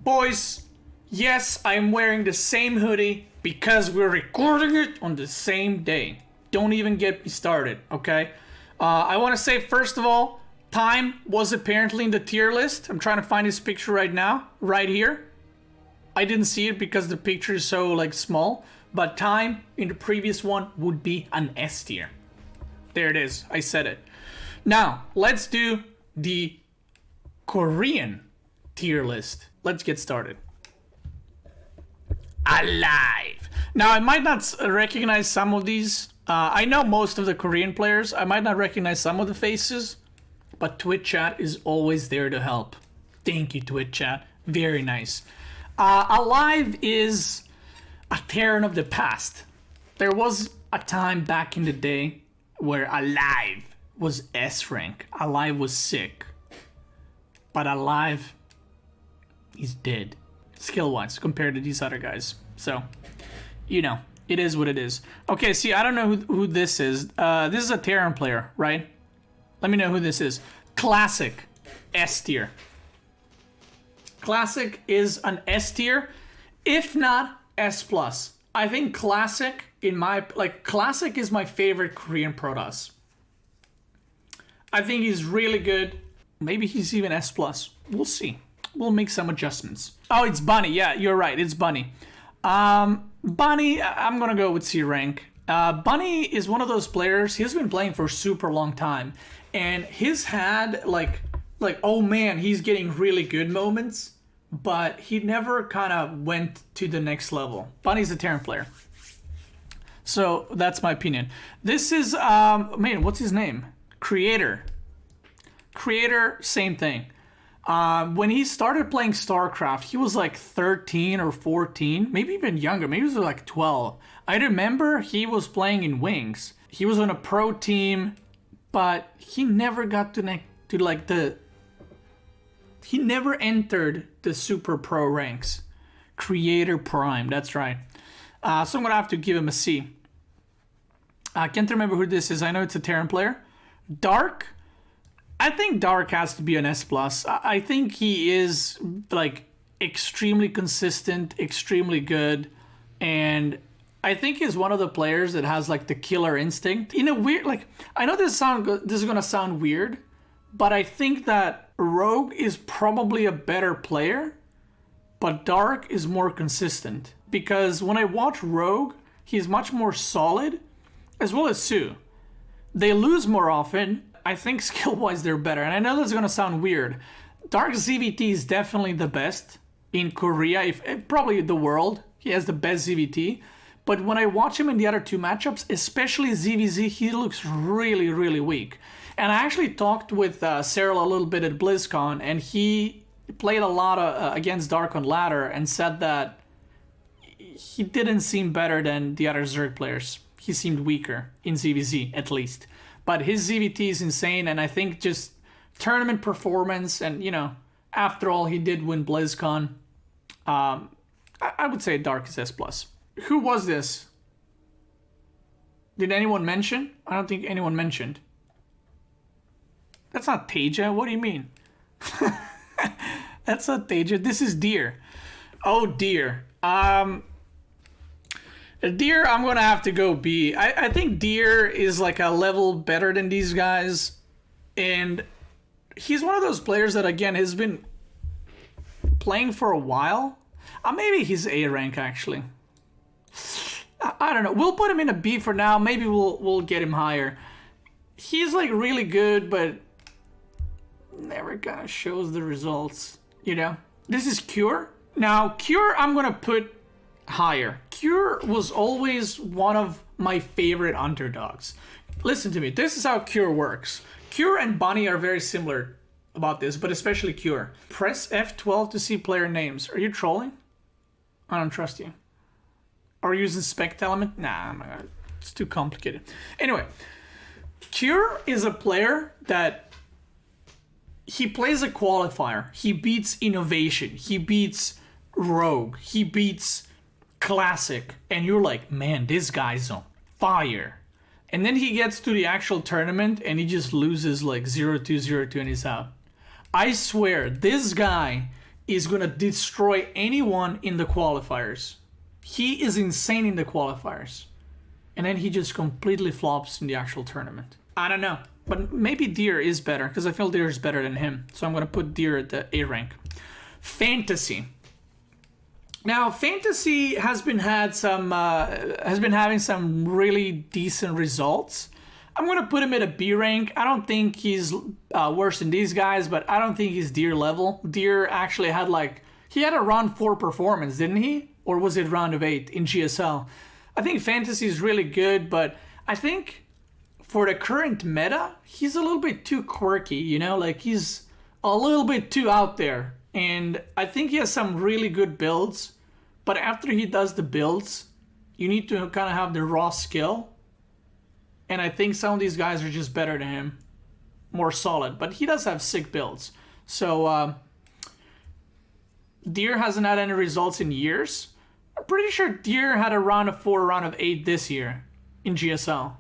Boys, yes, I'm wearing the same hoodie because we're recording it on the same day. Don't even get me started, okay? I want to say, first of all, Time was apparently in the tier list. I'm trying to find his picture right now, right here. I didn't see it because the picture is so, like, small. But Time in the previous one would be an S tier. There it is. I said it. Now, let's do the Korean tier list. Let's get started. Alive. Now, I might not recognize some of these. I know most of the Korean players. I might not recognize some of the faces, but Twitch chat is always there to help. Thank you, Twitch chat. Very nice. Alive is a Terran of the past. There was a time back in the day where Alive was S rank. Alive was sick. But Alive is dead, skill-wise, compared to these other guys. So, you know, it is what it is. Okay, see, I don't know who this is. This is a Terran player, right? Let me know who this is. Classic, S tier. Classic is an S tier, if not S+. I think Classic, Classic is my favorite Korean Protoss. I think he's really good. Maybe he's even S+. We'll see. We'll make some adjustments. Oh, it's Bunny. Yeah, you're right. It's Bunny. Bunny, I'm going to go with C rank. Bunny is one of those players. He's been playing for a super long time. And he's had, like, oh man, he's getting really good moments. But he never kind of went to the next level. Bunny's a Terran player. So that's my opinion. This is, man, what's his name? Creator. Creator, same thing. When he started playing StarCraft, he was like 13 or 14, maybe even younger. Maybe he was like 12. I remember he was playing in Wings. He was on a pro team, but he never got he never entered the super pro ranks. Creator Prime, that's right. So I'm going to have to give him a C. I can't remember who this is. I know it's a Terran player. Dark. I think Dark has to be an S+. I think he is, like, extremely consistent, extremely good, and I think he's one of the players that has, like, the killer instinct. In a weird, like, I know this is gonna sound weird, but I think that Rogue is probably a better player, but Dark is more consistent. Because when I watch Rogue, he's much more solid, as well as Sue. They lose more often. I think skill-wise they're better. And I know that's going to sound weird. Dark's ZVT is definitely the best in Korea, probably the world. He has the best ZVT. But when I watch him in the other two matchups, especially ZVZ, he looks really, really weak. And I actually talked with Cyril a little bit at BlizzCon, and he played a lot against Dark on ladder and said that he didn't seem better than the other Zerg players. He seemed weaker in ZVZ, at least. But his ZVT is insane, and I think just tournament performance, and, you know, after all, he did win BlizzCon. I would say Dark is S+. Who was this? Did anyone mention? I don't think anyone mentioned. That's not Teja. What do you mean? That's not Teja. This is Deer. Oh, Deer. Deer, I'm going to have to go B. I think Deer is like a level better than these guys. And he's one of those players that, again, has been playing for a while. Maybe he's A rank, actually. I don't know. We'll put him in a B for now. Maybe we'll get him higher. He's like really good, but never kind of shows the results, you know? This is Cure. Now, Cure, I'm going to put higher. Cure was always one of my favorite underdogs. Listen to me. This is how Cure works. Cure and Bunny are very similar about this, but especially Cure. Press F12 to see player names. Are you trolling? I don't trust you. Are you using Spect Element? Nah, it's too complicated. Anyway, Cure is a player that he plays a qualifier. He beats Innovation. He beats Rogue. He beats Classic. And you're like, man, this guy's on fire. And then he gets to the actual tournament and he just loses like 0-2, 0-2 and he's out. I swear, this guy is going to destroy anyone in the qualifiers. He is insane in the qualifiers. And then he just completely flops in the actual tournament. I don't know. But maybe Deer is better, because I feel Deer is better than him. So I'm going to put Deer at the A rank. Fantasy. Now, Fantasy has been having some really decent results. I'm going to put him at a B rank. I don't think he's worse than these guys, but I don't think he's Deer level. Deer actually had he had a round 4 performance, didn't he? Or was it round of 8 in GSL? I think Fantasy is really good, but I think for the current meta, he's a little bit too quirky, you know? He's a little bit too out there. And I think he has some really good builds, but after he does the builds, you need to kind of have the raw skill. And I think some of these guys are just better than him, more solid. But he does have sick builds. So Deer hasn't had any results in years. I'm pretty sure Deer had a round of 4, round of 8 this year in GSL.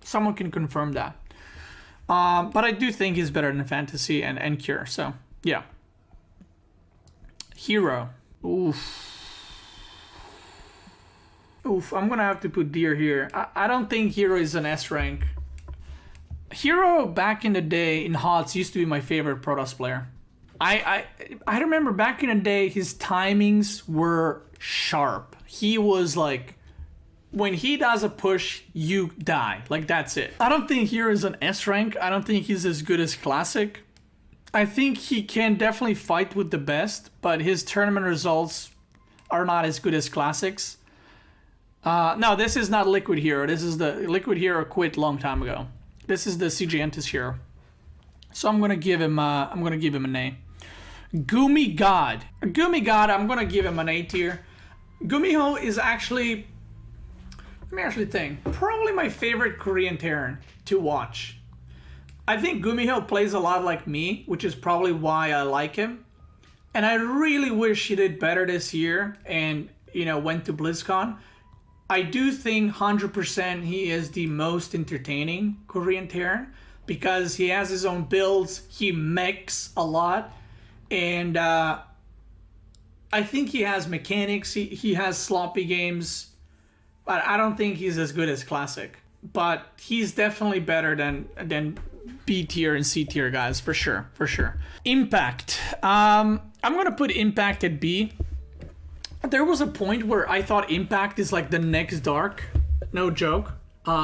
Someone can confirm that. But I do think he's better than Fantasy and Cure. So, yeah. Hero. Oof. I'm going to have to put Deer here. I don't think Hero is an S rank. Hero, back in the day in HOTS, used to be my favorite Protoss player. I remember back in the day, his timings were sharp. He was when he does a push, you die. That's it. I don't think Hero is an S rank. I don't think he's as good as Classic. I think he can definitely fight with the best, but his tournament results are not as good as Classics. No, this is not Liquid Hero. This is the Liquid Hero quit long time ago. This is the CGNtis Hero. So I'm gonna give him an A. Gumi God. I'm gonna give him an A tier. Gumiho is actually, let me actually think, probably my favorite Korean Terran to watch. I think Gumiho plays a lot like me, which is probably why I like him. And I really wish he did better this year and, went to BlizzCon. I do think 100% he is the most entertaining Korean Terran because he has his own builds, he mechs a lot, and I think he has mechanics, he has sloppy games, but I don't think he's as good as Classic. But he's definitely better than B tier and C tier guys, for sure. Impact. I'm gonna put Impact at B. There was a point where I thought Impact is the next Dark. No joke.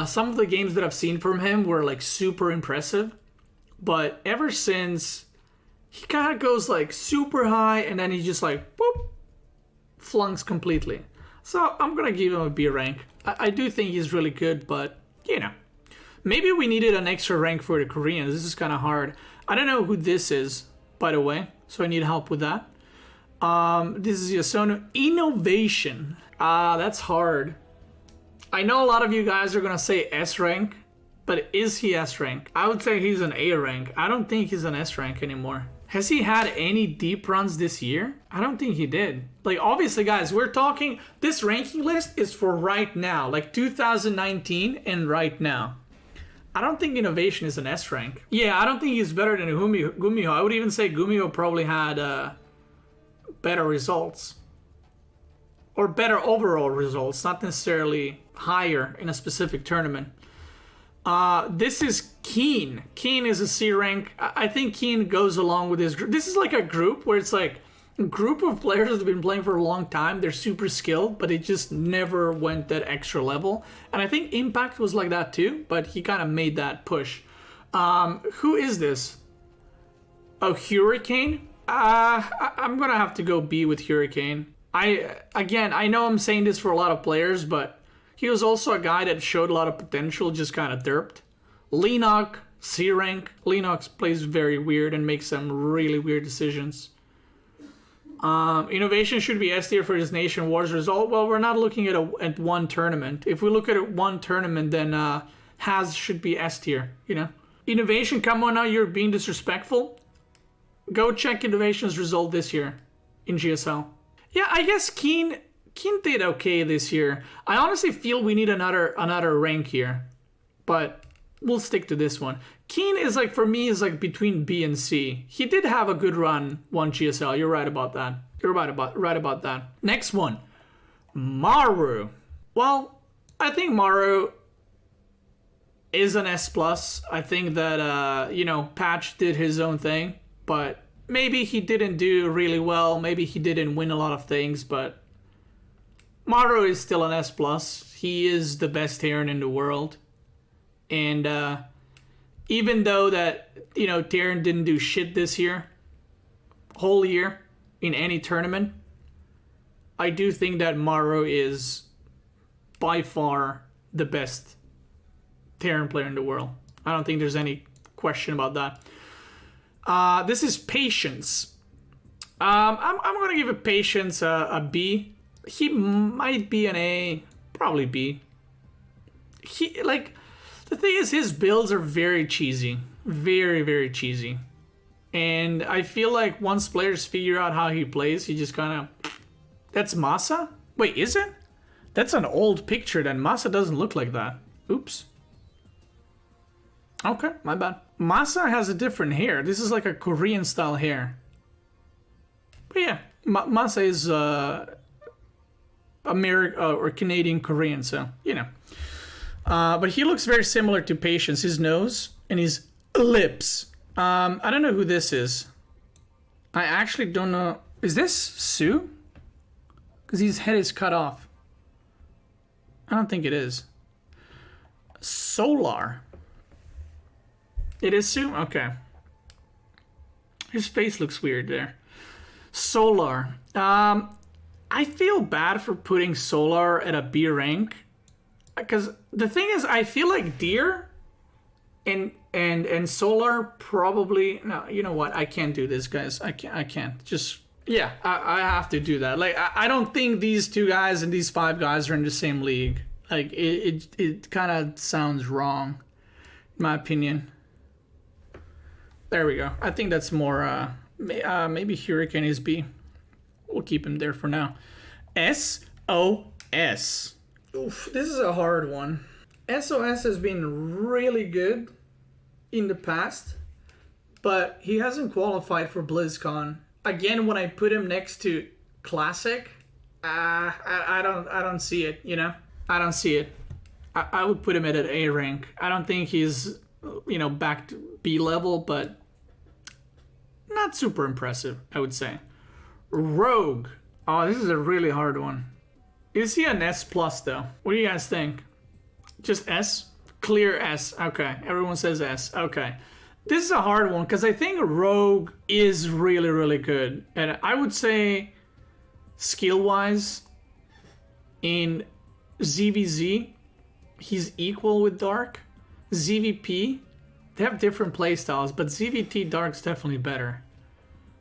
Some of the games that I've seen from him were super impressive. But ever since, he kind of goes super high and then he just boop, flunks completely. So I'm gonna give him a B rank. I do think he's really good, but maybe we needed an extra rank for the Koreans. This is kind of hard. I don't know who this is, by the way, so I need help with that. This is Yasuno. Innovation. That's hard. I know a lot of you guys are gonna say S rank, but is he S rank? I would say he's an A rank. I don't think he's an S rank anymore. Has he had any deep runs this year? I don't think he did. Obviously, guys, we're talking, this ranking list is for right now, 2019 and right now. I don't think Innovation is an S rank. Yeah, I don't think he's better than Gumiho. I would even say Gumiho probably had better results. Or better overall results, not necessarily higher in a specific tournament. This is Keen. Keen is a C rank. I think Keen goes along with this group. This is a group where it's a group of players that have been playing for a long time. They're super skilled, but it just never went that extra level. And I think Impact was like that too, but he kind of made that push. Who is this? Oh, Hurricane? I'm going to have to go B with Hurricane. I know I'm saying this for a lot of players, but he was also a guy that showed a lot of potential, just kind of derped. Lenok, C rank. Lenok plays very weird and makes some really weird decisions. Innovation should be S tier for his Nation Wars result. Well, we're not looking at one tournament. If we look at one tournament, then Has should be S tier, Innovation, come on now, you're being disrespectful. Go check Innovation's result this year in GSL. Yeah, I guess Keen did okay this year. I honestly feel we need another rank here, but we'll stick to this one. Keen is like, for me, is like between B and C. He did have a good run, 1 GSL. You're right about that. You're right about that. Next one, Maru. Well, I think Maru is an S+. I think that, you know, Patch did his own thing, but maybe he didn't do really well. Maybe he didn't win a lot of things, but Maru is still an S+. He is the best Terran in the world. And even though that, you know, Terran didn't do shit this year, whole year, in any tournament, I do think that Maru is by far the best Terran player in the world. I don't think there's any question about that. This is Patience. I'm going to give it Patience a B. He might be an A, probably B. He, like, the thing is, his builds are very cheesy. Very, very cheesy. And I feel like once players figure out how he plays, he just kind of... That's Masa? Wait, is it? That's an old picture, then. Masa doesn't look like that. Oops. Okay, my bad. Masa has a different hair. This is like a Korean style hair. But yeah, Masa is American or Canadian Korean, so you know. But he looks very similar to Patience. His nose and his lips. I don't know who this is. I actually don't know. Is this Sue? Because his head is cut off. I don't think it is. Solar. It is Sue? Okay. His face looks weird there. Solar. I feel bad for putting Solar at a B rank. Because the thing is, I feel like Deer and Solar probably... No, you know what? I can't do this, guys. I can't. Just... Yeah, I have to do that. Like, I don't think these two guys and these 5 guys are in the same league. Like, it kind of sounds wrong, in my opinion. There we go. I think that's more, maybe Hurricane is B. We'll keep him there for now. SOS. Oof, this is a hard one. SOS has been really good in the past, but he hasn't qualified for BlizzCon. Again, when I put him next to Classic, I don't see it, you know? I don't see it. I would put him at an A rank. I don't think he's, you know, back to B level, but not super impressive, I would say. Rogue. Oh, this is a really hard one. Is he an S plus though? What do you guys think? Just S? Clear S. Okay. Everyone says S. Okay. This is a hard one because I think Rogue is really, really good. And I would say skill-wise in ZVZ, he's equal with Dark. ZVP, they have different playstyles, but ZVT Dark's definitely better.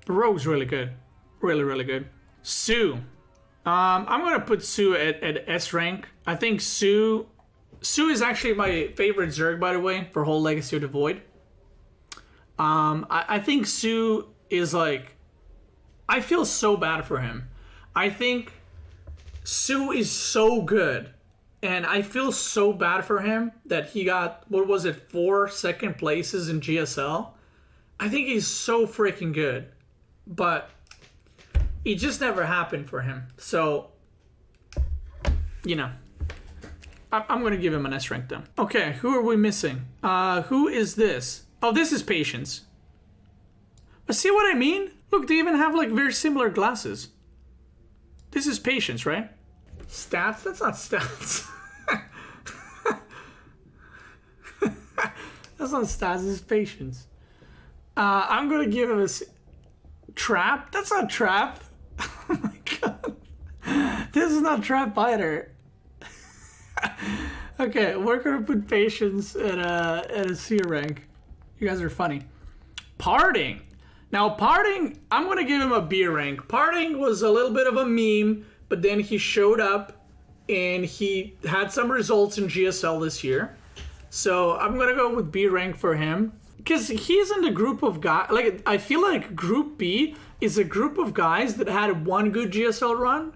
But Rogue's really good. Really, really good. Sue. I'm going to put Sue at S rank. I think Sue is actually my favorite Zerg, by the way, for whole Legacy of the Void. I think Sue is like... I feel so bad for him. I think Sue is so good. And I feel so bad for him that he got, what was it, 4 second places in GSL. I think he's so freaking good. But it just never happened for him. So, you know, I'm going to give him an S rank though. Okay, who are we missing? Who is this? Oh, this is Patience. But see what I mean? Look, they even have like very similar glasses. This is Patience, right? Stats? That's not stats. That's not stats, this is Patience. I'm going to give him a Trap? That's not Trap. Oh my god. This is not Trap either. Okay, we're going to put Patience at a C rank. You guys are funny. Parting. Now, Parting, I'm going to give him a B rank. Parting was a little bit of a meme, but then he showed up and he had some results in GSL this year. So I'm going to go with B rank for him. Because he's in the group of guys, like, I feel like Group B is a group of guys that had one good GSL run,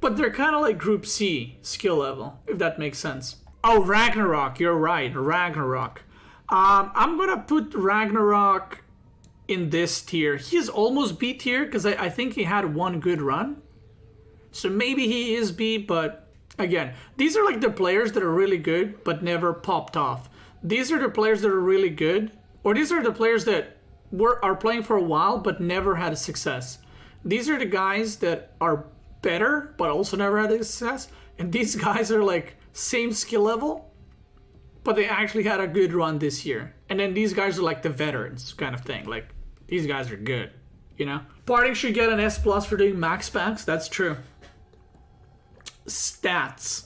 but they're kind of like Group C skill level, if that makes sense. Oh, Ragnarok, you're right, Ragnarok. I'm gonna put Ragnarok in this tier. He's almost B tier because I think he had one good run. So maybe he is B, but again, these are like the players that are really good but never popped off. These are the players that are really good, or these are the players that are playing for a while but never had a success. These are the guys that are better but also never had a success. And these guys are like same skill level, but they actually had a good run this year. And then these guys are like the veterans kind of thing. Like, these guys are good, you know? Parting should get an S plus for doing max packs. That's true. Stats.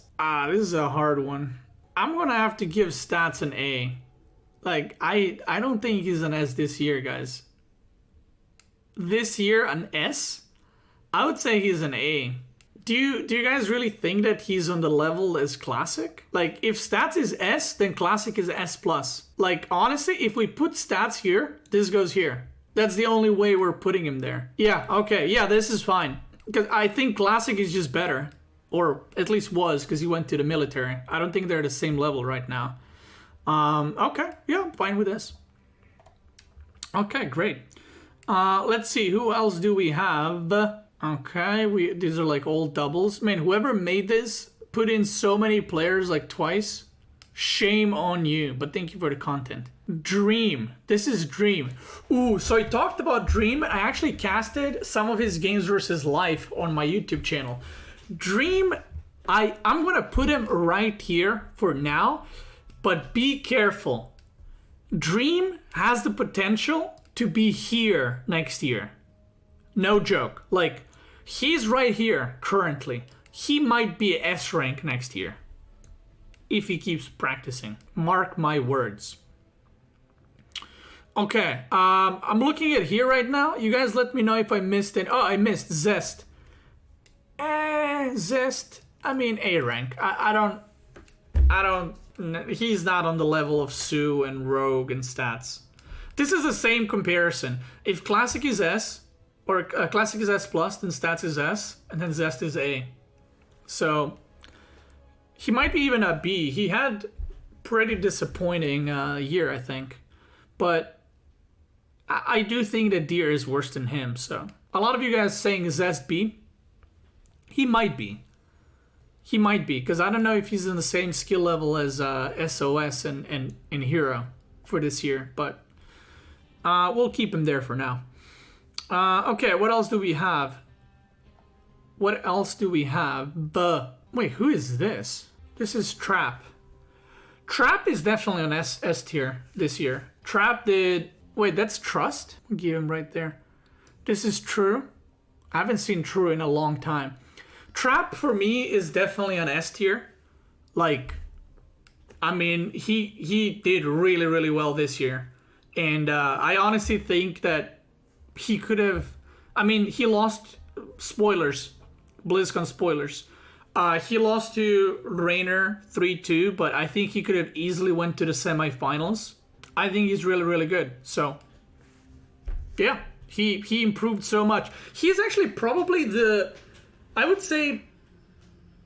This is a hard one. I'm gonna have to give stats an A. Like, I don't think he's an S this year, guys. This year, an S? I would say he's an A. Do you guys really think that he's on the level as Classic? Like, if stats is S, then Classic is S plus. Like, honestly, if we put stats here, this goes here. That's the only way we're putting him there. Yeah, okay, yeah, this is fine. Because I think Classic is just better. Or at least was, because he went to the military. I don't think they're the same level right now. Okay, yeah, I'm fine with this. Okay, great. Let's see, who else do we have? Okay, these are like all doubles. Man, whoever made this put in so many players like twice. Shame on you, but thank you for the content. Dream. This is Dream. Ooh, so I talked about Dream. I actually casted some of his games versus life on my YouTube channel. Dream, I'm gonna put him right here for now, but be careful. Dream has the potential to be here next year. No joke. Like, he's right here currently. He might be S rank next year if he keeps practicing. Mark my words. Okay, I'm looking at here right now. You guys let me know if I missed it. Oh, I missed Zest. Zest. I mean, A rank. I don't. He's not on the level of Sue and Rogue and stats. This is the same comparison. If Classic is S, or Classic is S plus, then stats is S, and then Zest is A. So he might be even a B. He had pretty disappointing year, I think. But I do think that Deer is worse than him. So a lot of you guys saying Zest B. He might be. He might be, because I don't know if he's in the same skill level as SOS and Hero for this year, but we'll keep him there for now. Okay, what else do we have? What else do we have? Wait, who is this? This is Trap. Trap is definitely on S tier this year. Trap did... Wait, that's Trust? I'll give him right there. This is True. I haven't seen True in a long time. Trap for me is definitely an S tier. Like, I mean, he did really, really well this year. And I honestly think that he could have... I mean, he lost... Spoilers. BlizzCon spoilers. He lost to Rainer 3-2, but I think he could have easily went to the semifinals. I think he's really, really good. So, yeah, he improved so much. He's actually probably the... I would say,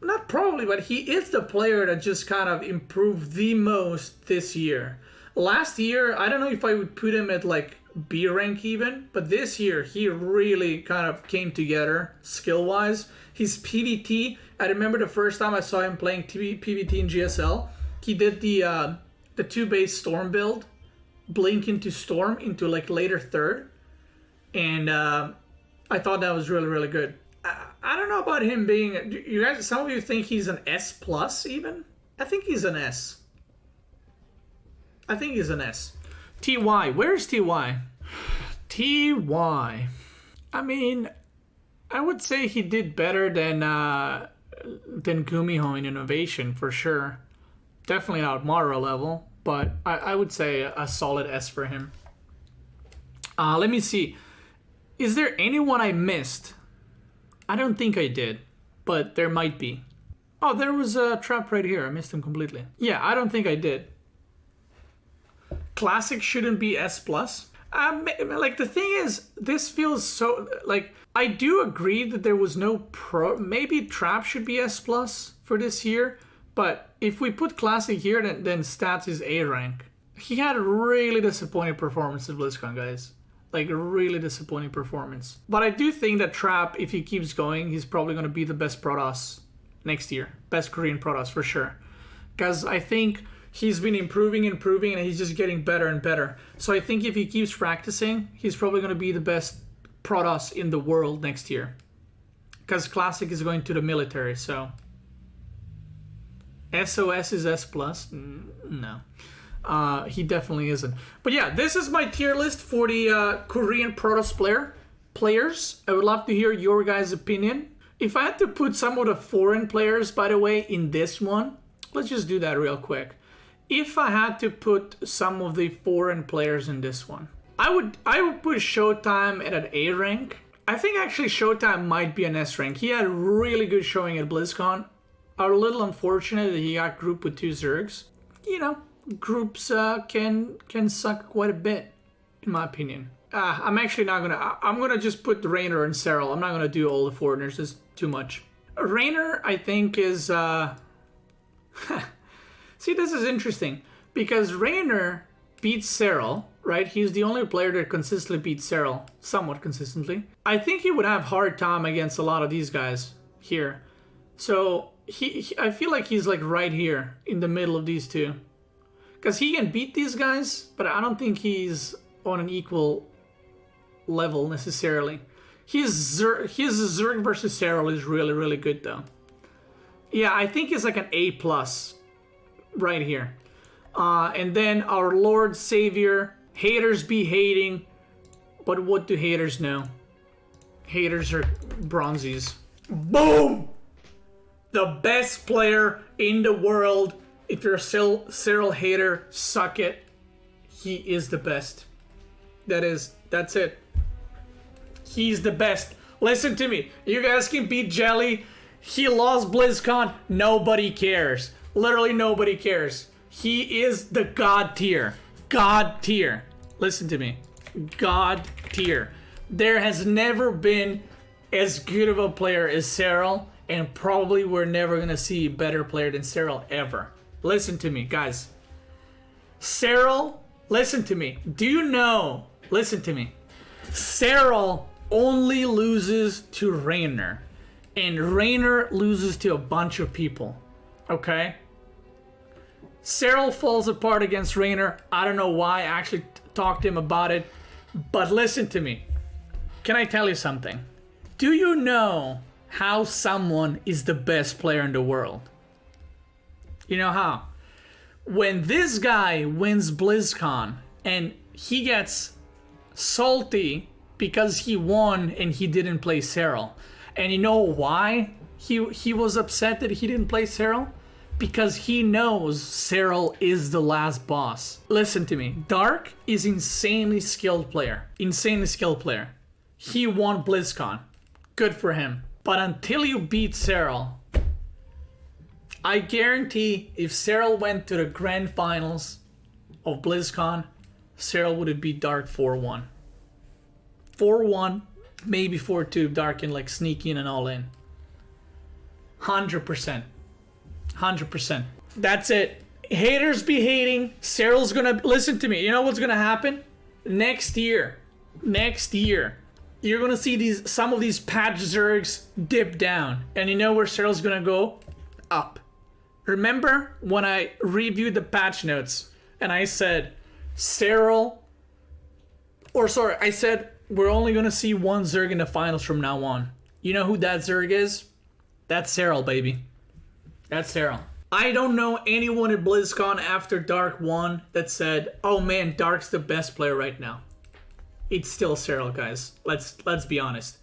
not probably, but he is the player that just kind of improved the most this year. Last year, I don't know if I would put him at like B rank even, but this year he really kind of came together skill-wise. His PvT, I remember the first time I saw him playing PvT in GSL, he did the 2-base Storm build, Blink into Storm into like later third, and I thought that was really, really good. I don't know about him being... You guys, some of you think he's an S plus even? I think he's an S. I think he's an S. TY. Where's TY? TY. I mean, I would say he did better than Gumiho in innovation for sure. Definitely not Maru level, but I would say a solid S for him. Let me see. Is there anyone I missed? I don't think I did, but there might be. Oh, there was a Trap right here. I missed him completely. Yeah, I don't think I did. Classic shouldn't be S plus. Like, the thing is, this feels so... Like, I do agree that there was no pro... Maybe Trap should be S plus for this year, but if we put Classic here, then Stats is A rank. He had a really disappointing performance at BlizzCon, guys. Like, a really disappointing performance. But I do think that Trap, if he keeps going, he's probably going to be the best Protoss next year. Best Korean Protoss, for sure. Because I think he's been improving, and he's just getting better and better. So I think if he keeps practicing, he's probably going to be the best Protoss in the world next year. Because Classic is going to the military, so... SOS is S+? No. He definitely isn't. But yeah, this is my tier list for the Korean Protoss players. I would love to hear your guys' opinion. If I had to put some of the foreign players, by the way, in this one, let's just do that real quick. If I had to put some of the foreign players in this one, I would put Showtime at an A rank. I think actually Showtime might be an S rank. He had a really good showing at BlizzCon. A little unfortunate that he got grouped with 2 Zergs. You know, groups can suck quite a bit, in my opinion. I'm actually not gonna... I'm gonna just put Raynor and Serral. I'm not gonna do all the foreigners. It's too much. Raynor, I think, is... See, this is interesting. Because Raynor beats Serral, right? He's the only player that consistently beats Serral. Somewhat consistently. I think he would have hard time against a lot of these guys here. So, I feel like he's like right here in the middle of these two. Because he can beat these guys, but I don't think he's on an equal level necessarily. His Zerg versus Serral is really, really good though. Yeah, I think he's like an A+ right here. And then our Lord Savior, haters be hating, but what do haters know? Haters are bronzies. Boom! The best player in the world. If you're a Serral hater, suck it. He is the best. That's it. He's the best. Listen to me. You guys can beat Jelly. He lost BlizzCon. Nobody cares. Literally nobody cares. He is the God tier. God tier. Listen to me. God tier. There has never been as good of a player as Serral, and probably we're never going to see a better player than Serral ever. Listen to me, guys. Serral, listen to me. Do you know? Listen to me. Serral only loses to Raynor, and Raynor loses to a bunch of people. Okay? Serral falls apart against Raynor. I don't know why. I actually talked to him about it. But listen to me. Can I tell you something? Do you know how someone is the best player in the world? You know how? When this guy wins BlizzCon and he gets salty because he won and he didn't play Serral. And you know why he was upset that he didn't play Serral? Because he knows Serral is the last boss. Listen to me. Dark is insanely skilled player. Insanely skilled player. He won BlizzCon. Good for him. But until you beat Serral, I guarantee if Serral went to the grand finals of BlizzCon, Serral would have beat Dark 4-1. 4-1, maybe 4-2 if Dark can like sneak in and all in. 100%. 100%. That's it. Haters be hating. Serral's gonna... Listen to me. You know what's gonna happen? Next year, you're gonna see some of these patch Zergs dip down. And you know where Serral's gonna go? Up. Remember when I reviewed the patch notes and I said Serral... Or sorry, I said we're only gonna see one Zerg in the finals from now on. You know who that Zerg is? That's Serral, baby. That's Serral. I don't know anyone at BlizzCon after Dark won that said, oh man, Dark's the best player right now. It's still Serral, guys. Let's be honest.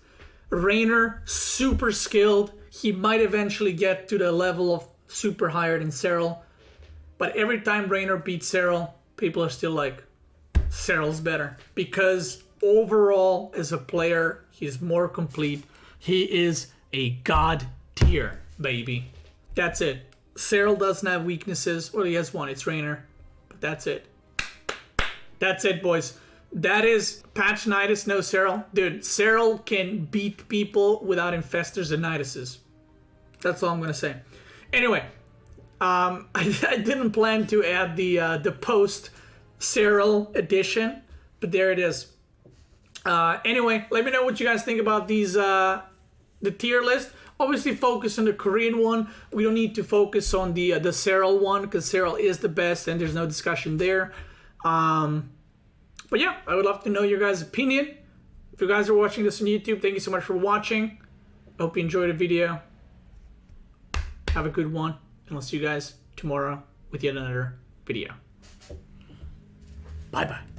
Raynor, super skilled. He might eventually get to the level of super higher than Serral. But every time Raynor beats Serral, people are still like, Serral's better. Because overall, as a player, he's more complete. He is a god tier, baby. That's it. Serral doesn't have weaknesses. Well, he has one. It's Raynor. But that's it. That's it, boys. That is patch Nidus, no Serral. Dude, Serral can beat people without infestors and Niduses. That's all I'm going to say. Anyway, I didn't plan to add the post Cyril edition, but there it is. Anyway, let me know what you guys think about these, the tier list. Obviously focus on the Korean one. We don't need to focus on the Cyril one, because Cyril is the best and there's no discussion there. But yeah, I would love to know your guys' opinion. If you guys are watching this on YouTube, thank you so much for watching. I hope you enjoyed the video. Have a good one, and I'll see you guys tomorrow with yet another video. Bye-bye.